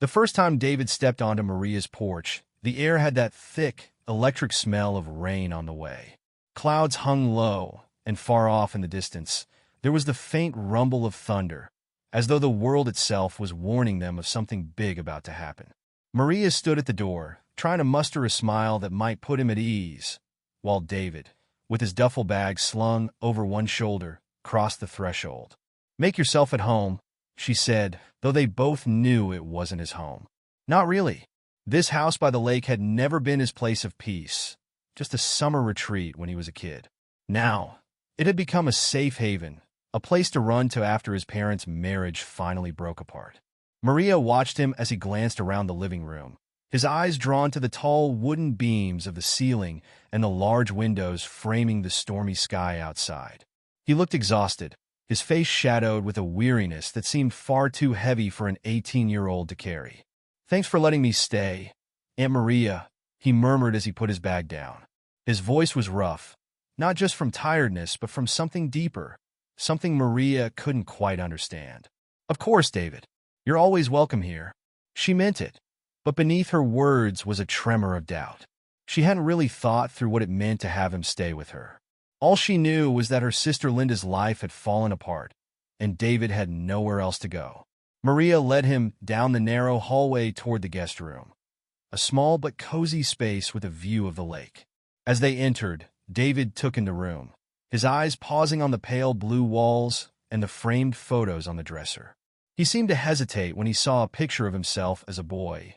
The first time David stepped onto Maria's porch, the air had that thick, electric smell of rain on the way. Clouds hung low, and far off in the distance, there was the faint rumble of thunder, as though the world itself was warning them of something big about to happen. Maria stood at the door, trying to muster a smile that might put him at ease, while David, with his duffel bag slung over one shoulder, crossed the threshold. "Make yourself at home," she said, though they both knew it wasn't his home. Not really. This house by the lake had never been his place of peace, just a summer retreat when he was a kid. Now, it had become a safe haven, a place to run to after his parents' marriage finally broke apart. Maria watched him as he glanced around the living room, his eyes drawn to the tall wooden beams of the ceiling and the large windows framing the stormy sky outside. He looked exhausted, his face shadowed with a weariness that seemed far too heavy for an 18-year-old to carry. "Thanks for letting me stay, Aunt Maria," he murmured as he put his bag down. His voice was rough, not just from tiredness, but from something deeper, something Maria couldn't quite understand. "Of course, David. You're always welcome here." She meant it, but beneath her words was a tremor of doubt. She hadn't really thought through what it meant to have him stay with her. All she knew was that her sister Linda's life had fallen apart, and David had nowhere else to go. Maria led him down the narrow hallway toward the guest room, a small but cozy space with a view of the lake. As they entered, David took in the room, his eyes pausing on the pale blue walls and the framed photos on the dresser. He seemed to hesitate when he saw a picture of himself as a boy,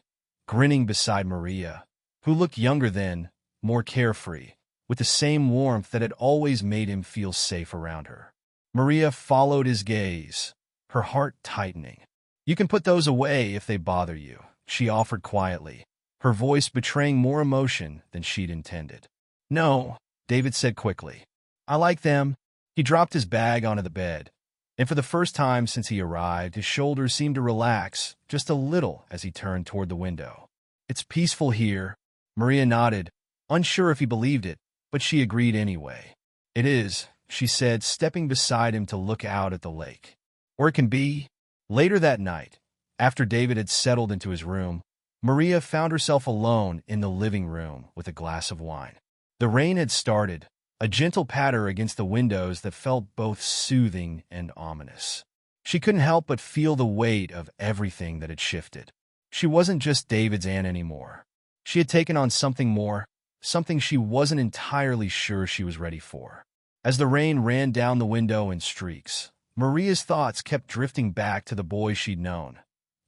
grinning beside Maria, who looked younger then, more carefree, with the same warmth that had always made him feel safe around her. Maria followed his gaze, her heart tightening. "You can put those away if they bother you," she offered quietly, her voice betraying more emotion than she'd intended. "No," David said quickly. "I like them." He dropped his bag onto the bed, and for the first time since he arrived, his shoulders seemed to relax just a little as he turned toward the window. "It's peaceful here." Maria nodded, unsure if he believed it, but she agreed anyway. "It is," she said, stepping beside him to look out at the lake. "Or it can be." Later that night, after David had settled into his room, Maria found herself alone in the living room with a glass of wine. The rain had started, a gentle patter against the windows that felt both soothing and ominous. She couldn't help but feel the weight of everything that had shifted. She wasn't just David's aunt anymore. She had taken on something more, something she wasn't entirely sure she was ready for. As the rain ran down the window in streaks, Maria's thoughts kept drifting back to the boy she'd known,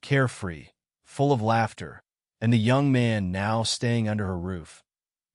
carefree, full of laughter, and the young man now staying under her roof,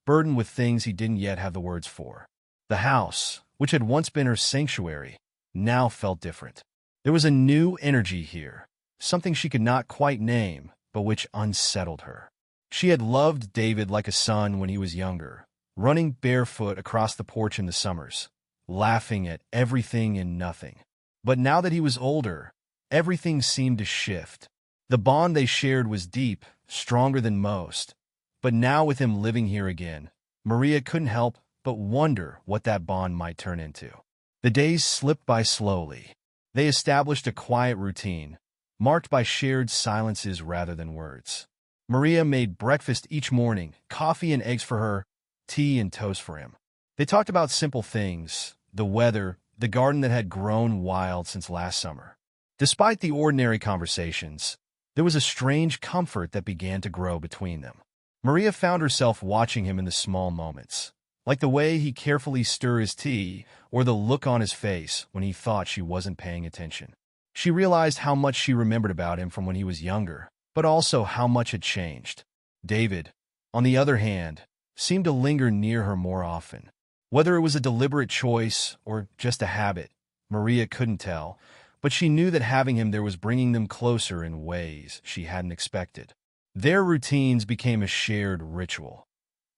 burdened with things he didn't yet have the words for. The house, which had once been her sanctuary, now felt different. There was a new energy here, something she could not quite name, but which unsettled her. She had loved David like a son when he was younger, running barefoot across the porch in the summers, laughing at everything and nothing. But now that he was older, everything seemed to shift. The bond they shared was deep, stronger than most. But now with him living here again, Maria couldn't help but wonder what that bond might turn into. The days slipped by slowly. They established a quiet routine, marked by shared silences rather than words. Maria made breakfast each morning, coffee and eggs for her, tea and toast for him. They talked about simple things, the weather, the garden that had grown wild since last summer. Despite the ordinary conversations, there was a strange comfort that began to grow between them. Maria found herself watching him in the small moments, like the way he carefully stirred his tea or the look on his face when he thought she wasn't paying attention. She realized how much she remembered about him from when he was younger, but also how much had changed. David, on the other hand, seemed to linger near her more often. Whether it was a deliberate choice or just a habit, Maria couldn't tell, but she knew that having him there was bringing them closer in ways she hadn't expected. Their routines became a shared ritual.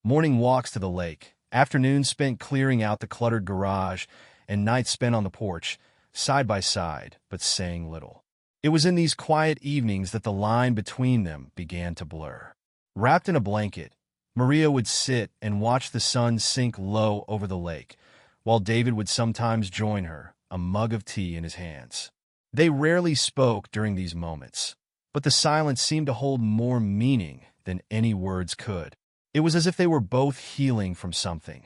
Morning walks to the lake, afternoons spent clearing out the cluttered garage, and nights spent on the porch, side by side, but saying little. It was in these quiet evenings that the line between them began to blur. Wrapped in a blanket, Maria would sit and watch the sun sink low over the lake, while David would sometimes join her, a mug of tea in his hands. They rarely spoke during these moments, but the silence seemed to hold more meaning than any words could. It was as if they were both healing from something.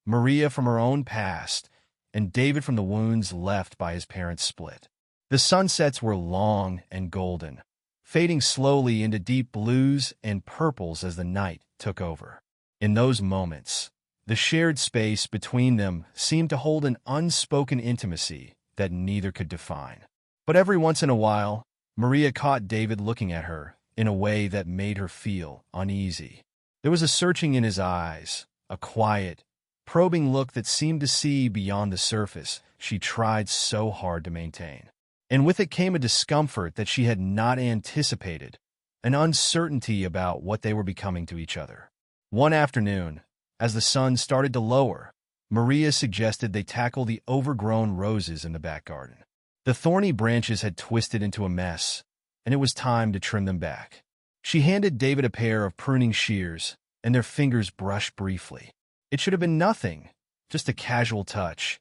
Maria from her own past, and David from the wounds left by his parents' split. The sunsets were long and golden, fading slowly into deep blues and purples as the night took over. In those moments, the shared space between them seemed to hold an unspoken intimacy that neither could define. But every once in a while, Maria caught David looking at her in a way that made her feel uneasy. There was a searching in his eyes, a quiet, probing look that seemed to see beyond the surface she tried so hard to maintain. And with it came a discomfort that she had not anticipated, an uncertainty about what they were becoming to each other. One afternoon, as the sun started to lower, Maria suggested they tackle the overgrown roses in the back garden. The thorny branches had twisted into a mess, and it was time to trim them back. She handed David a pair of pruning shears, and their fingers brushed briefly. It should have been nothing, just a casual touch.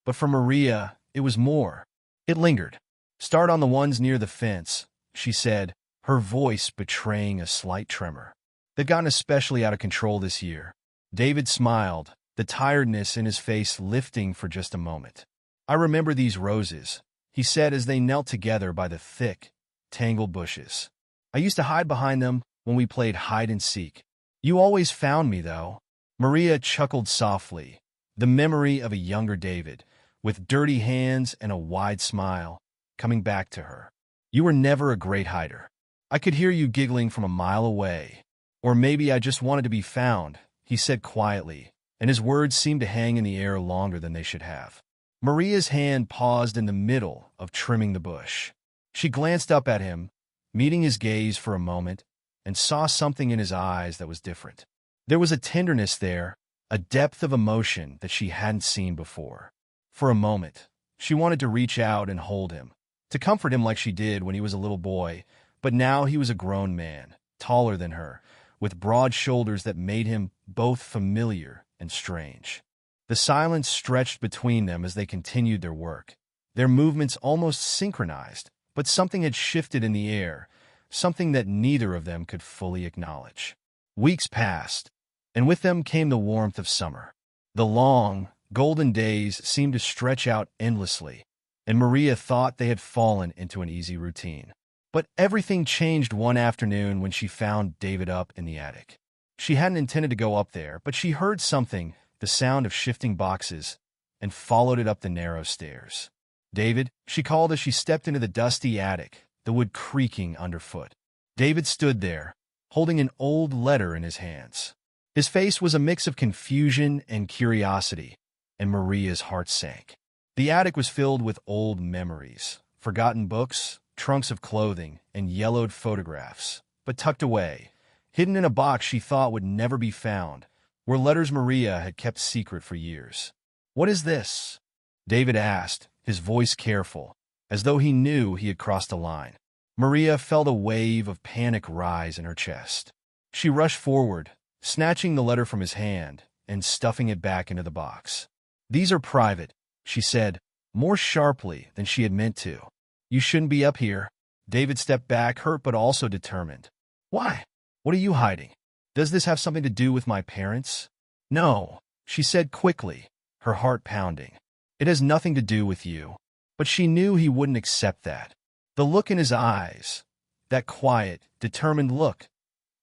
But for Maria, it was more. It lingered. "Start on the ones near the fence," she said, her voice betraying a slight tremor. "They've gotten especially out of control this year." David smiled, the tiredness in his face lifting for just a moment. "I remember these roses," he said as they knelt together by the thick, tangled bushes. "I used to hide behind them when we played hide-and-seek. You always found me, though." Maria chuckled softly, the memory of a younger David, with dirty hands and a wide smile, coming back to her. "You were never a great hider. I could hear you giggling from a mile away. Or maybe I just wanted to be found," he said quietly, and his words seemed to hang in the air longer than they should have. Maria's hand paused in the middle of trimming the bush. She glanced up at him, meeting his gaze for a moment, and saw something in his eyes that was different. There was a tenderness there, a depth of emotion that she hadn't seen before. For a moment, she wanted to reach out and hold him, to comfort him like she did when he was a little boy, but now he was a grown man, taller than her, with broad shoulders that made him both familiar and strange. The silence stretched between them as they continued their work, their movements almost synchronized, but something had shifted in the air, something that neither of them could fully acknowledge. Weeks passed, and with them came the warmth of summer. The long, golden days seemed to stretch out endlessly, and Maria thought they had fallen into an easy routine. But everything changed one afternoon when she found David up in the attic. She hadn't intended to go up there, but she heard something, the sound of shifting boxes, and followed it up the narrow stairs. "David," she called as she stepped into the dusty attic, the wood creaking underfoot. David stood there, holding an old letter in his hands. His face was a mix of confusion and curiosity, and Maria's heart sank. The attic was filled with old memories, forgotten books, trunks of clothing, and yellowed photographs, but tucked away, hidden in a box she thought would never be found, were letters Maria had kept secret for years. "What is this?" David asked, his voice careful, as though he knew he had crossed a line. Maria felt a wave of panic rise in her chest. She rushed forward, snatching the letter from his hand and stuffing it back into the box. "These are private," she said, more sharply than she had meant to. "You shouldn't be up here." David stepped back, hurt but also determined. "Why? What are you hiding? Does this have something to do with my parents?" "No," she said quickly, her heart pounding. "It has nothing to do with you." But she knew he wouldn't accept that. The look in his eyes, that quiet, determined look,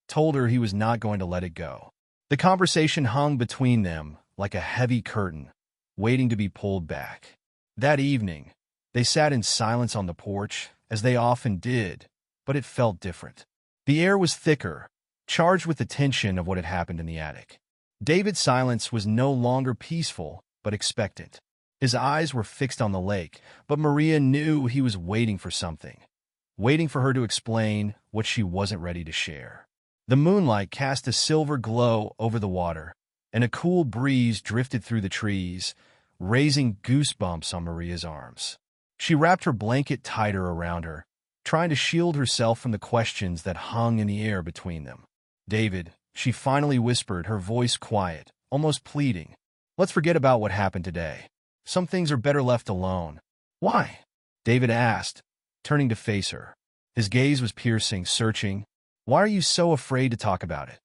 told her he was not going to let it go. The conversation hung between them like a heavy curtain, waiting to be pulled back. That evening, they sat in silence on the porch, as they often did, but it felt different. The air was thicker, charged with the tension of what had happened in the attic. David's silence was no longer peaceful, but expectant. His eyes were fixed on the lake, but Maria knew he was waiting for something, waiting for her to explain what she wasn't ready to share. The moonlight cast a silver glow over the water, and a cool breeze drifted through the trees, raising goosebumps on Maria's arms. She wrapped her blanket tighter around her, trying to shield herself from the questions that hung in the air between them. "David," she finally whispered, her voice quiet, almost pleading, "let's forget about what happened today. Some things are better left alone." "Why?" David asked, turning to face her. His gaze was piercing, searching. "Why are you so afraid to talk about it?"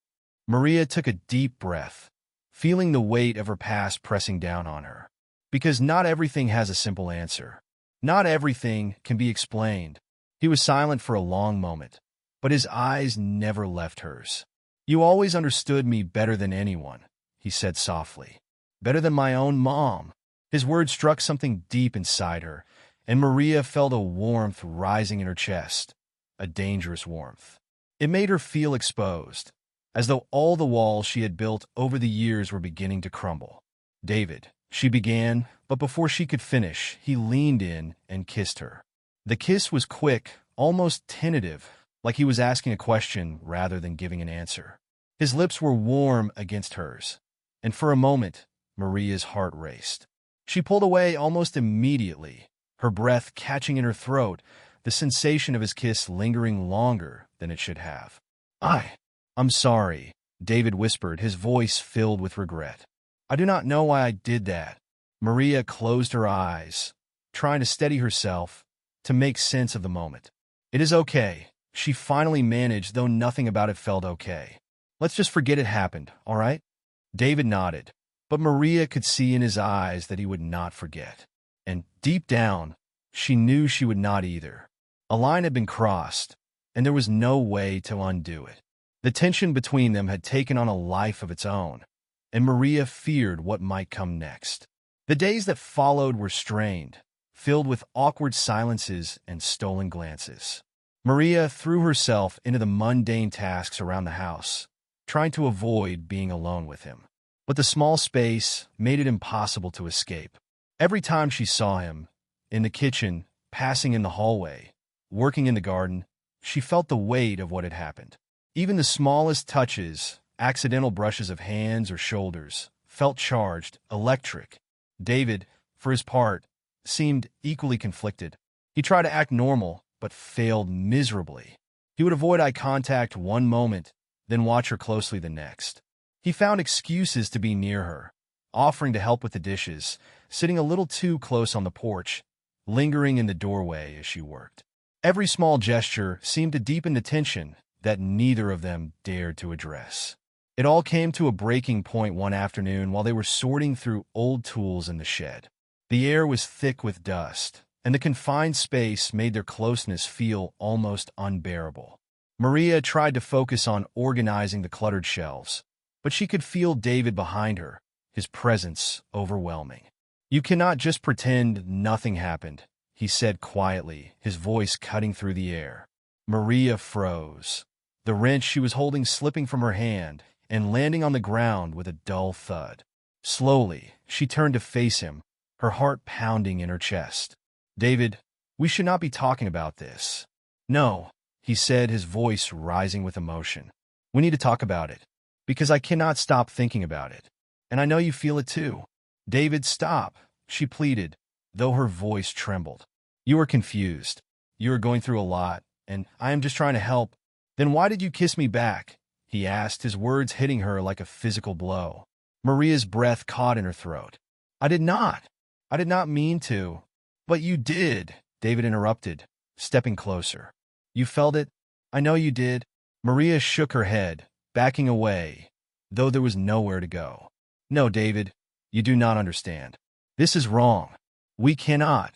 Maria took a deep breath, feeling the weight of her past pressing down on her. Because not everything has a simple answer. Not everything can be explained. He was silent for a long moment, but his eyes never left hers. "You always understood me better than anyone," he said softly. "Better than my own mom." His words struck something deep inside her, and Maria felt a warmth rising in her chest, a dangerous warmth. It made her feel exposed, as though all the walls she had built over the years were beginning to crumble. "David," she began, but before she could finish, he leaned in and kissed her. The kiss was quick, almost tentative, like he was asking a question rather than giving an answer. His lips were warm against hers, and for a moment, Maria's heart raced. She pulled away almost immediately, her breath catching in her throat, the sensation of his kiss lingering longer than it should have. I'm sorry," David whispered, his voice filled with regret. "I do not know why I did that." Maria closed her eyes, trying to steady herself, to make sense of the moment. "It is okay," she finally managed, though nothing about it felt okay. "Let's just forget it happened, all right?" David nodded, but Maria could see in his eyes that he would not forget. And deep down, she knew she would not either. A line had been crossed, and there was no way to undo it. The tension between them had taken on a life of its own, and Maria feared what might come next. The days that followed were strained, filled with awkward silences and stolen glances. Maria threw herself into the mundane tasks around the house, trying to avoid being alone with him. But the small space made it impossible to escape. Every time she saw him, in the kitchen, passing in the hallway, working in the garden, she felt the weight of what had happened. Even the smallest touches, accidental brushes of hands or shoulders, felt charged, electric. David, for his part, seemed equally conflicted. He tried to act normal, but failed miserably. He would avoid eye contact one moment, then watch her closely the next. He found excuses to be near her, offering to help with the dishes, sitting a little too close on the porch, lingering in the doorway as she worked. Every small gesture seemed to deepen the tension that neither of them dared to address. It all came to a breaking point one afternoon while they were sorting through old tools in the shed. The air was thick with dust, and the confined space made their closeness feel almost unbearable. Maria tried to focus on organizing the cluttered shelves, but she could feel David behind her, his presence overwhelming. "You cannot just pretend nothing happened," he said quietly, his voice cutting through the air. Maria froze, the wrench she was holding slipping from her hand and landing on the ground with a dull thud. Slowly, she turned to face him, her heart pounding in her chest. "David, we should not be talking about this." "No," he said, his voice rising with emotion. "We need to talk about it, because I cannot stop thinking about it. And I know you feel it too." "David, stop," she pleaded, though her voice trembled. "You are confused. You are going through a lot, and I am just trying to help." "Then why did you kiss me back?" he asked, his words hitting her like a physical blow. Maria's breath caught in her throat. I did not mean to." "But you did," David interrupted, stepping closer. "You felt it? I know you did." Maria shook her head, backing away, though there was nowhere to go. "No, David, you do not understand. This is wrong. We cannot.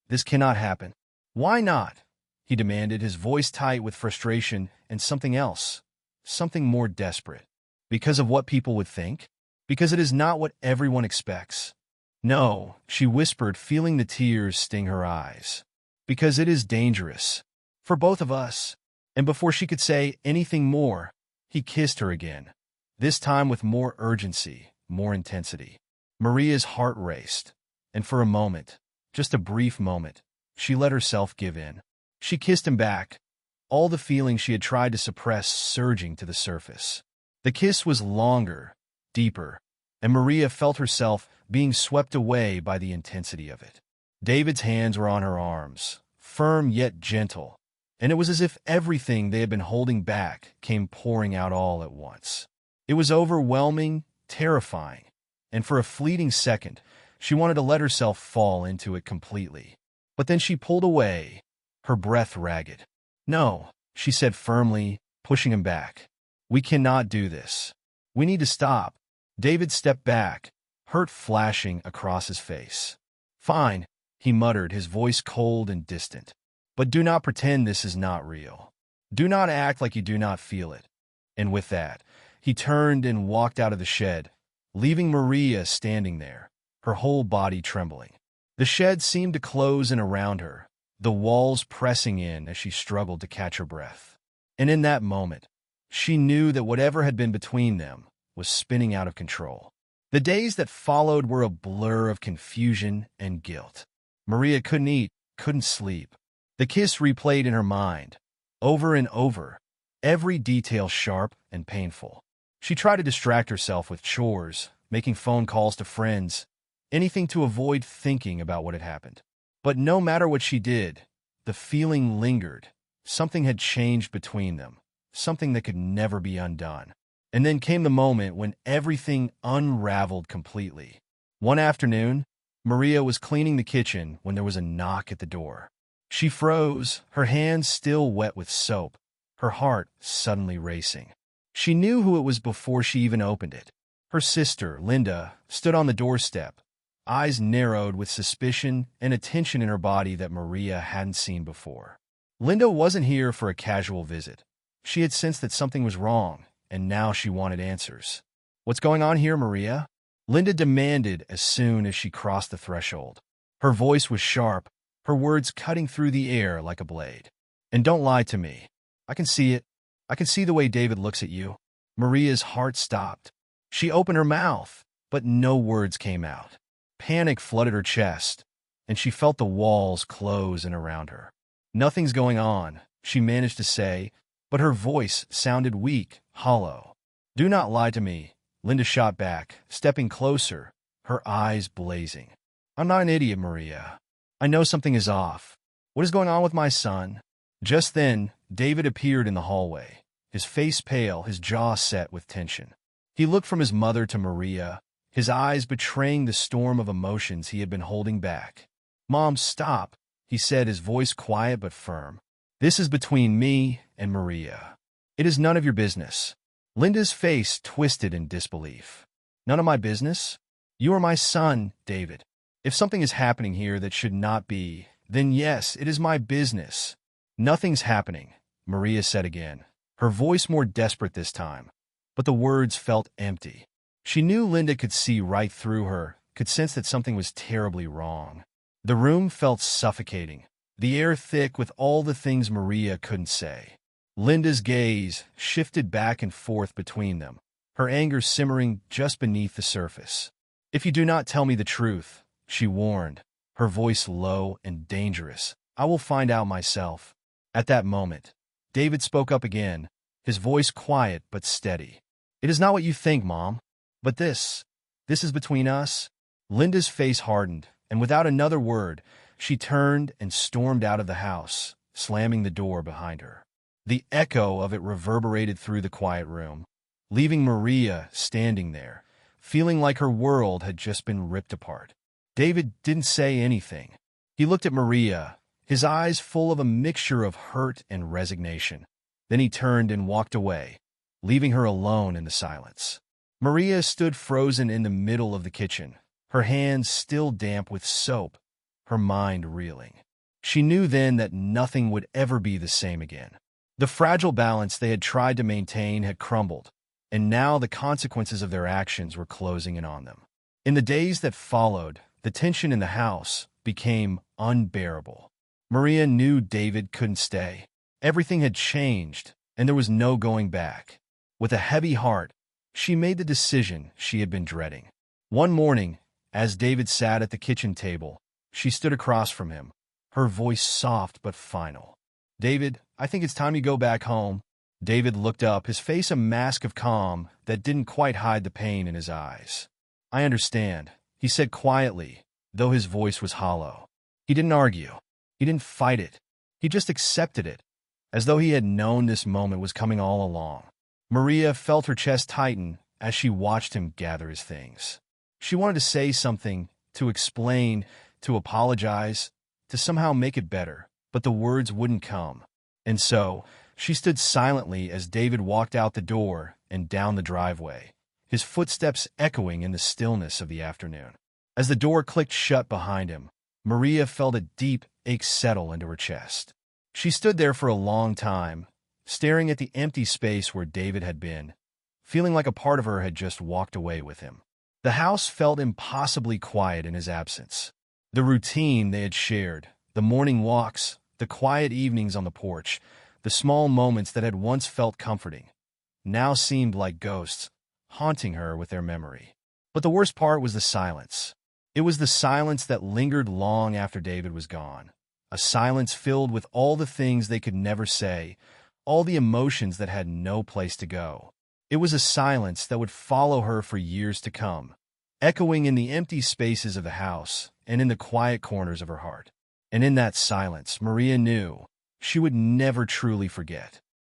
This cannot happen." "Why not?" he demanded, his voice tight with frustration and something else, something more desperate. "Because of what people would think? Because it is not what everyone expects." "No," she whispered, feeling the tears sting her eyes. "Because it is dangerous. For both of us." And before she could say anything more, he kissed her again, this time with more urgency, more intensity. Maria's heart raced, and for a moment, just a brief moment, she let herself give in. She kissed him back, all the feelings she had tried to suppress surging to the surface. The kiss was longer, deeper, and Maria felt herself being swept away by the intensity of it. David's hands were on her arms, firm yet gentle, and it was as if everything they had been holding back came pouring out all at once. It was overwhelming, terrifying, and for a fleeting second, she wanted to let herself fall into it completely. But then she pulled away, her breath ragged. No, she said firmly, pushing him back. We cannot do this. We need to stop. David stepped back, hurt flashing across his face. Fine, he muttered, his voice cold and distant. But do not pretend this is not real. Do not act like you do not feel it. And with that, he turned and walked out of the shed, leaving Maria standing there, her whole body trembling. The shed seemed to close in around her, the walls pressing in as she struggled to catch her breath. And in that moment, she knew that whatever had been between them was spinning out of control. The days that followed were a blur of confusion and guilt. Maria couldn't eat, couldn't sleep. The kiss replayed in her mind, over and over, every detail sharp and painful. She tried to distract herself with chores, making phone calls to friends, anything to avoid thinking about what had happened. But no matter what she did, the feeling lingered. Something had changed between them, something that could never be undone. And then came the moment when everything unraveled completely. One afternoon, Maria was cleaning the kitchen when there was a knock at the door. She froze, her hands still wet with soap, her heart suddenly racing. She knew who it was before she even opened it. Her sister, Linda, stood on the doorstep, eyes narrowed with suspicion and a tension in her body that Maria hadn't seen before. Linda wasn't here for a casual visit. She had sensed that something was wrong, and now she wanted answers. "What's going on here, Maria?" Linda demanded as soon as she crossed the threshold. Her voice was sharp, her words cutting through the air like a blade. "And don't lie to me. I can see it. I can see the way David looks at you." Maria's heart stopped. She opened her mouth, but no words came out. Panic flooded her chest, and she felt the walls close in around her. "Nothing's going on," she managed to say, but her voice sounded weak, hollow. "Do not lie to me," Linda shot back, stepping closer, her eyes blazing. "I'm not an idiot, Maria. I know something is off. What is going on with my son?" Just then, David appeared in the hallway, his face pale, his jaw set with tension. He looked from his mother to Maria, his eyes betraying the storm of emotions he had been holding back. "Mom, stop," he said, his voice quiet but firm. "This is between me and Maria. It is none of your business." Linda's face twisted in disbelief. "None of my business? You are my son, David. If something is happening here that should not be, then yes, it is my business." "Nothing's happening," Maria said again, her voice more desperate this time, but the words felt empty. She knew Linda could see right through her, could sense that something was terribly wrong. The room felt suffocating, the air thick with all the things Maria couldn't say. Linda's gaze shifted back and forth between them, her anger simmering just beneath the surface. "If you do not tell me the truth," she warned, her voice low and dangerous, "I will find out myself." At that moment, David spoke up again, his voice quiet but steady. "It is not what you think, Mom. But this is between us." Linda's face hardened, and without another word, she turned and stormed out of the house, slamming the door behind her. The echo of it reverberated through the quiet room, leaving Maria standing there, feeling like her world had just been ripped apart. David didn't say anything. He looked at Maria, his eyes full of a mixture of hurt and resignation. Then he turned and walked away, leaving her alone in the silence. Maria stood frozen in the middle of the kitchen, her hands still damp with soap, her mind reeling. She knew then that nothing would ever be the same again. The fragile balance they had tried to maintain had crumbled, and now the consequences of their actions were closing in on them. In the days that followed, the tension in the house became unbearable. Maria knew David couldn't stay. Everything had changed, and there was no going back. With a heavy heart, she made the decision she had been dreading. One morning, as David sat at the kitchen table, she stood across from him, her voice soft but final. "David, I think it's time you go back home." David looked up, his face a mask of calm that didn't quite hide the pain in his eyes. "I understand," he said quietly, though his voice was hollow. He didn't argue. He didn't fight it. He just accepted it, as though he had known this moment was coming all along. Maria felt her chest tighten as she watched him gather his things. She wanted to say something, to explain, to apologize, to somehow make it better, but the words wouldn't come. And so, she stood silently as David walked out the door and down the driveway, his footsteps echoing in the stillness of the afternoon. As the door clicked shut behind him, Maria felt a deep ache settle into her chest. She stood there for a long time, staring at the empty space where David had been, feeling like a part of her had just walked away with him. The house felt impossibly quiet in his absence. The routine they had shared, the morning walks, the quiet evenings on the porch, the small moments that had once felt comforting, now seemed like ghosts, haunting her with their memory. But the worst part was the silence. It was the silence that lingered long after David was gone, a silence filled with all the things they could never say, all the emotions that had no place to go. It was a silence that would follow her for years to come, echoing in the empty spaces of the house and in the quiet corners of her heart. And in that silence, Maria knew she would never truly forget.